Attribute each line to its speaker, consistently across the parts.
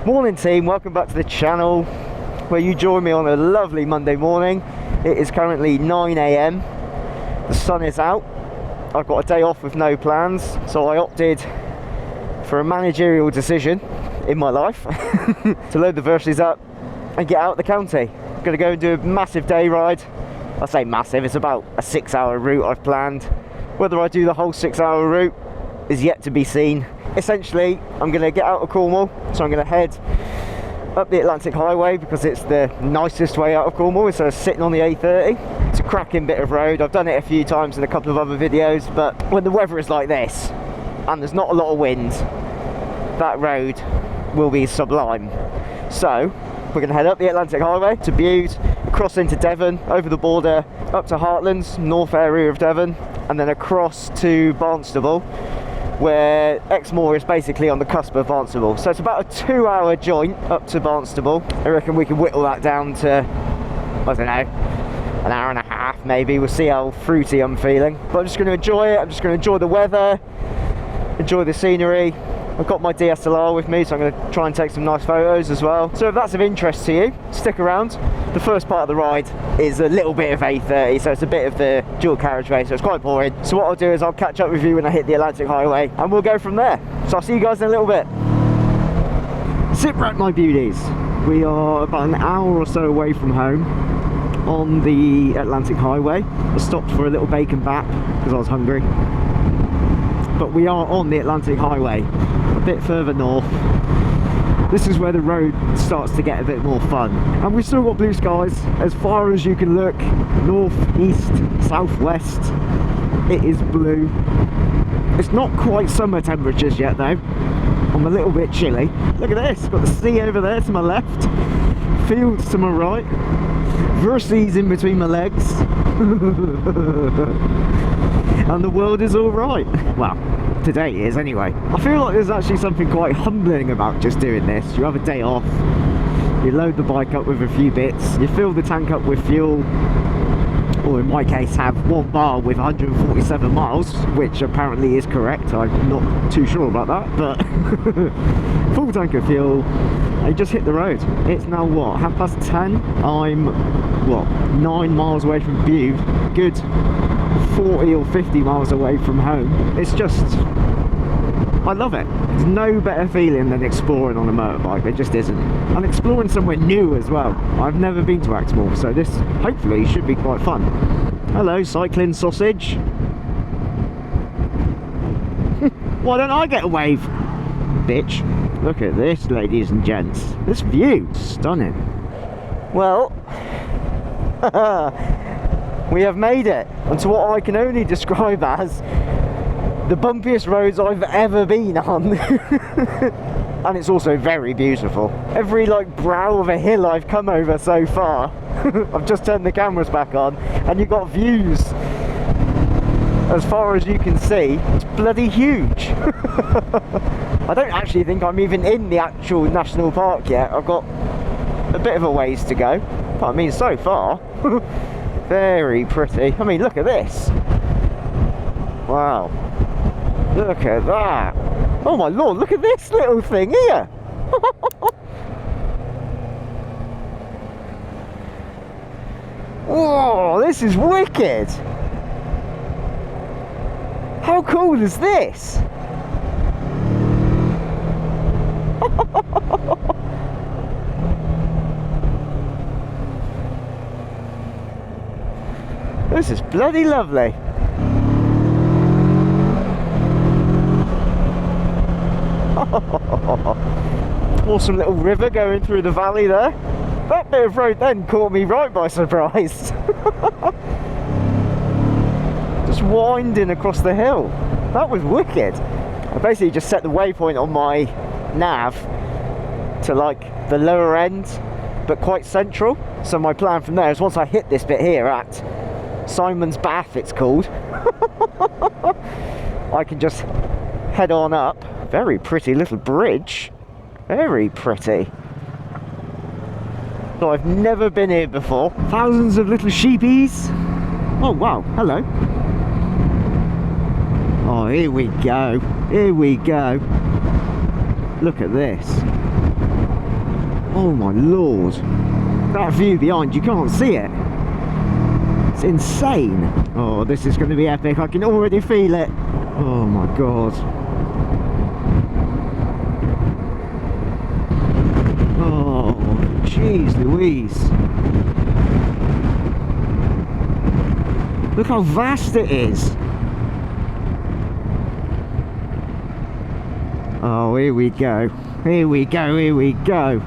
Speaker 1: Morning team, welcome back to the channel where you join me on a lovely Monday morning. It is currently 9 AM, the sun is out, I've got a day off with no plans, so I opted for a managerial decision in my life to load the Versys up and get out the county. I'm going to go and do a massive day ride. I say massive, it's about a 6-hour route I've planned. Whether I do the whole 6-hour route is yet to be seen. Essentially, I'm going to get out of Cornwall, so I'm going to head up the Atlantic Highway because it's the nicest way out of Cornwall instead of sitting on the A30. It's a cracking bit of road. I've done it a few times in a couple of other videos, but when the weather is like this and there's not a lot of wind, that road will be sublime. So we're going to head up the Atlantic Highway to Bude, across into Devon, over the border, up to Heartlands, north area of Devon, and then across to Barnstable, where Exmoor is basically on the cusp of Barnstable. So it's about a 2-hour joint up to Barnstable. I reckon we can whittle that down to, I don't know, an hour and a half maybe. We'll see how fruity I'm feeling. But I'm just going to enjoy it. I'm just going to enjoy the weather, enjoy the scenery. I've got my DSLR with me, so I'm going to try and take some nice photos as well. So if that's of interest to you, stick around. The first part of the ride is a little bit of A30, so it's a bit of the dual carriageway, so it's quite boring. So what I'll do is I'll catch up with you when I hit the Atlantic Highway, and we'll go from there. So I'll see you guys in a little bit. Sit right, my beauties. We are about an hour or so away from home on the Atlantic Highway. I stopped for a little bacon bap because I was hungry. But we are on the Atlantic Highway, a bit further north. This is where the road starts to get a bit more fun. And we've still got blue skies as far as you can look. North, east, southwest. It is blue. It's not quite summer temperatures yet though. I'm a little bit chilly. Look at this, got the sea over there to my left. Fields to my right. Versys in between my legs. And the world is alright. Well, today is anyway. I feel like there's actually something quite humbling about just doing this. You have a day off, you load the bike up with a few bits, you fill the tank up with fuel, or in my case have one bar with 147 miles, which apparently is correct. I'm not too sure about that, but full tank of fuel, I just hit the road. It's now what, 10:30? I'm what, 9 miles away from Bude, good 40 or 50 miles away from home. It's just, I love it. There's no better feeling than exploring on a motorbike. There just isn't. And exploring somewhere new as well. I've never been to Exmoor, so this hopefully should be quite fun. Hello, cycling sausage. Why don't I get a wave, bitch? Look at this, ladies and gents. This view, stunning. Well, we have made it onto what I can only describe as the bumpiest roads I've ever been on. And it's also very beautiful. Every like brow of a hill I've come over so far, I've just turned the cameras back on, and you've got views as far as you can see. It's bloody huge. I don't actually think I'm even in the actual national park yet. I've got a bit of a ways to go, but I mean so far very pretty. I mean, look at this. Wow. Look at that. Oh my lord, look at this little thing here. Whoa, this is wicked. How cool is this? This is bloody lovely. Awesome little river going through the valley there. That bit of road then caught me right by surprise. Just winding across the hill. That was wicked. I basically just set the waypoint on my nav to like the lower end, but quite central. So my plan from there is once I hit this bit here at Simon's Bath, it's called, I can just head on up. Very pretty little bridge. Very pretty. So I've never been here before. Thousands of little sheepies. Oh wow, hello. Oh, here we go. Here we go. Look at this. Oh my lord. That view behind, you can't see it. It's insane. Oh, this is going to be epic. I can already feel it. Oh my god. Oh, jeez Louise. Look how vast it is. Oh, here we go. Here we go, here we go.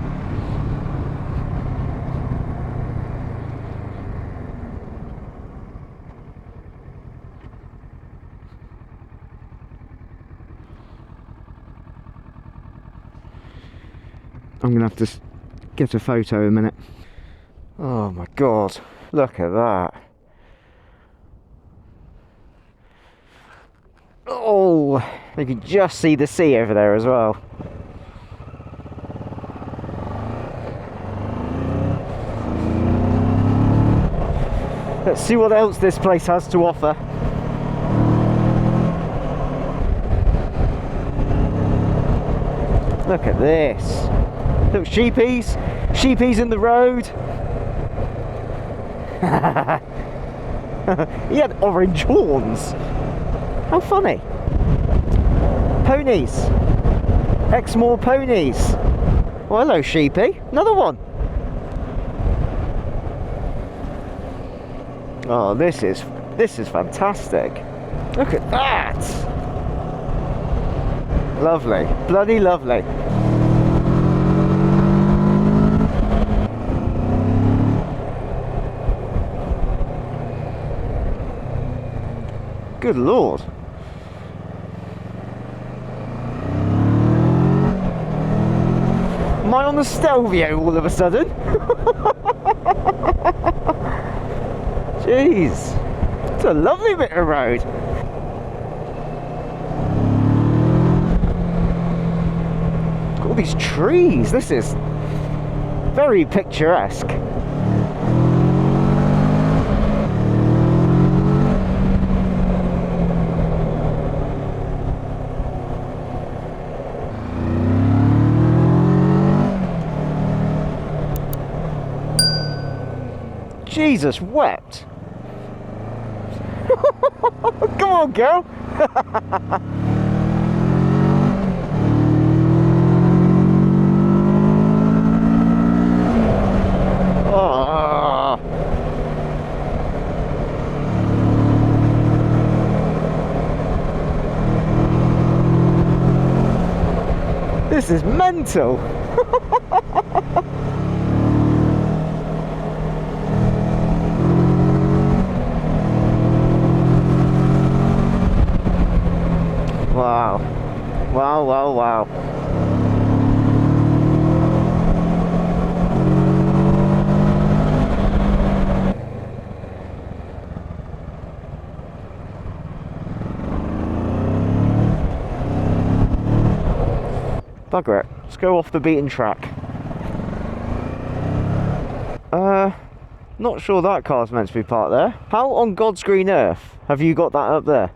Speaker 1: I'm gonna have to get a photo in a minute. Oh my god, look at that. Oh, you can just see the sea over there as well. Let's see what else this place has to offer. Look at this. Look, sheepies. Sheepies in the road. He had orange horns. How funny. Ponies. Exmoor ponies. Well, hello, sheepy. Another one. Oh, this is fantastic. Look at that. Lovely. Bloody lovely. Good lord. Am I on the Stelvio all of a sudden? Jeez. It's a lovely bit of road. All these trees. This is very picturesque. Jesus wept. Come on, girl. Oh. This is mental. Wow. Wow, wow, wow. Bugger it. Let's go off the beaten track. Not sure that car's meant to be parked there. How on God's green earth have you got that up there?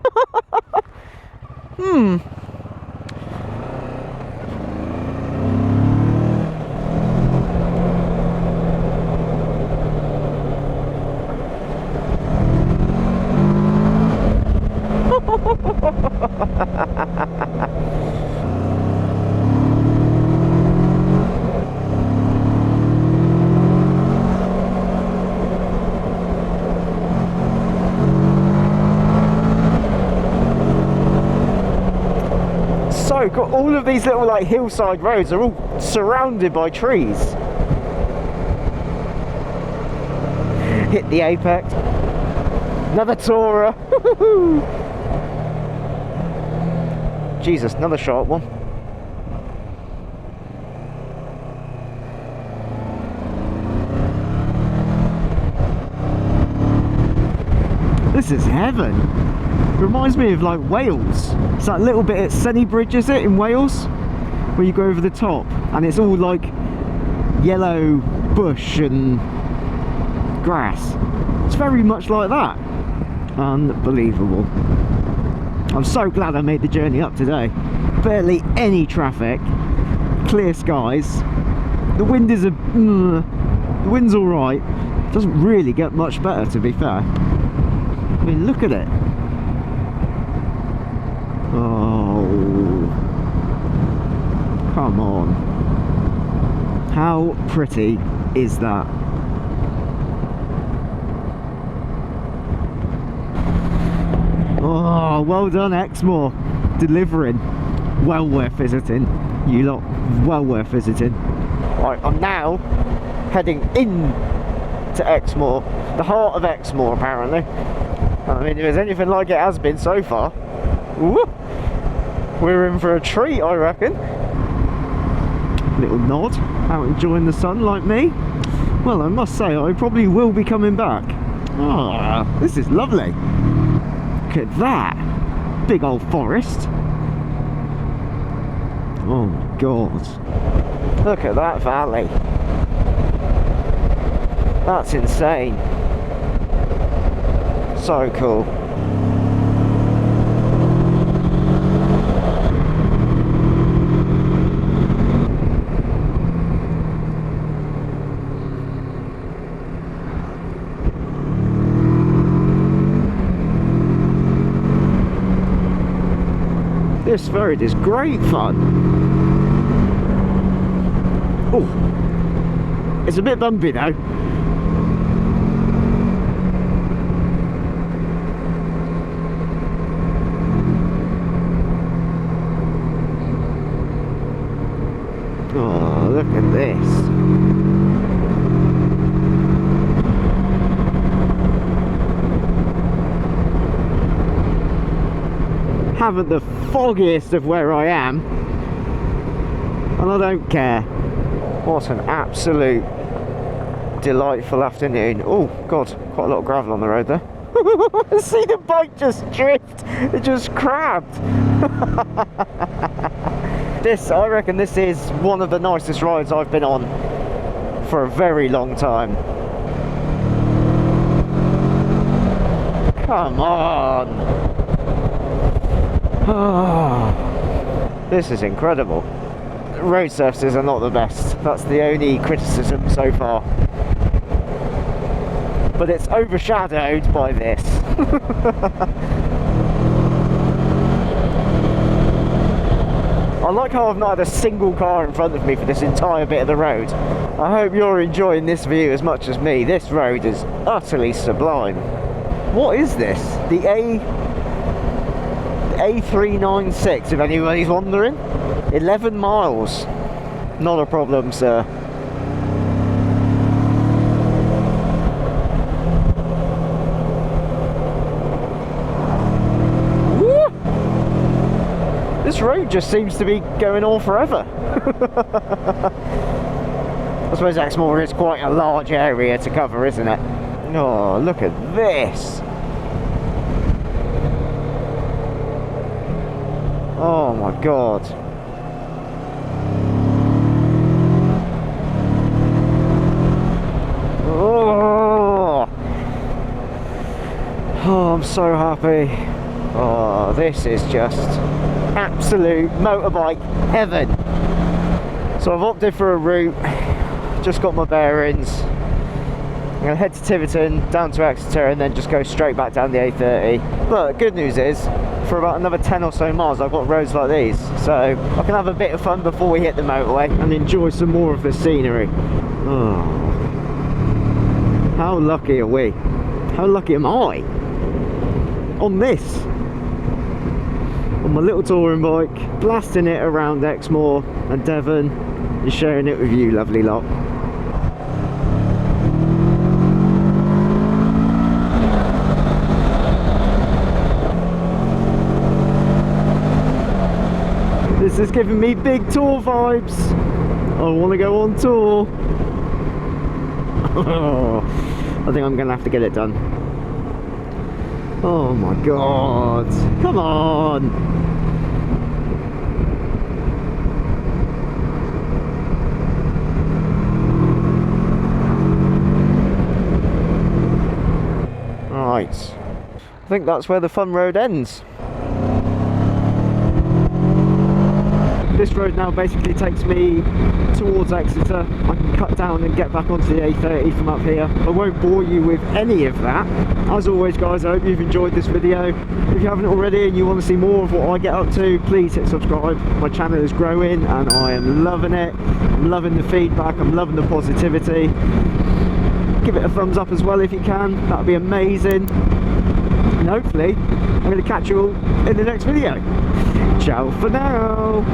Speaker 1: So, got all of these little like hillside roads are all surrounded by trees. Hit the apex. Another Tourer. Jesus, another sharp one. This is heaven. Reminds me of like Wales. It's that little bit at Senny Bridge, is it, in Wales? Where you go over the top and it's all like yellow bush and grass. It's very much like that. Unbelievable. I'm so glad I made the journey up today. Barely any traffic, clear skies, The wind is the wind's all right. Doesn't really get much better, to be fair. I mean, look at it. Oh, come on. How pretty is that? Oh, well done, Exmoor. Delivering. Well worth visiting. You lot, well worth visiting. Right, I'm now heading in to Exmoor. The heart of Exmoor, apparently. I mean, if there's anything like it has been so far, woo, we're in for a treat, I reckon. Little nod, out enjoying the sun like me. Well, I must say, I probably will be coming back. Ah, this is lovely. Look at that. Big old forest. Oh my god. Look at that valley. That's insane. So cool. This road is great fun. Oh, it's a bit bumpy though. Oh, look at this. Haven't the foggiest of where I am, and I don't care. What an absolute delightful afternoon. Oh god, quite a lot of gravel on the road there. See the bike just drift, it just crabbed. I reckon this is one of the nicest rides I've been on for a very long time. Come on. Oh, this is incredible. Road surfaces are not the best. That's the only criticism so far. But it's overshadowed by this. I like how I've not had a single car in front of me for this entire bit of the road. I hope you're enjoying this view as much as me. This road is utterly sublime. What is this? The A396, if anybody's wondering. 11 miles. Not a problem, sir. Woo! This road just seems to be going on forever. I suppose Exmoor is quite a large area to cover, isn't it? Oh, look at this. Oh my god. Oh, I'm so happy. Oh, this is just absolute motorbike heaven. So I've opted for a route, just got my bearings. I'm going to head to Tiverton, down to Exeter, and then just go straight back down the A30. But the good news is, for about another 10 or so miles I've got roads like these, so I can have a bit of fun before we hit the motorway and enjoy some more of the scenery. Oh, how lucky are we? How lucky am I on this, on my little touring bike, blasting it around Exmoor and Devon and sharing it with you lovely lot. This is giving me big tour vibes. I want to go on tour. I think I'm going to have to get it done. Oh my god. Come on. Right. I think that's where the fun road ends. This road now basically takes me towards Exeter. I can cut down and get back onto the A30 from up here. I won't bore you with any of that. As always guys, I hope you've enjoyed this video. If you haven't already and you want to see more of what I get up to, please hit subscribe. My channel is growing and I am loving it. I'm loving the feedback, I'm loving the positivity. Give it a thumbs up as well if you can, that would be amazing. And hopefully I'm going to catch you all in the next video. Ciao for now.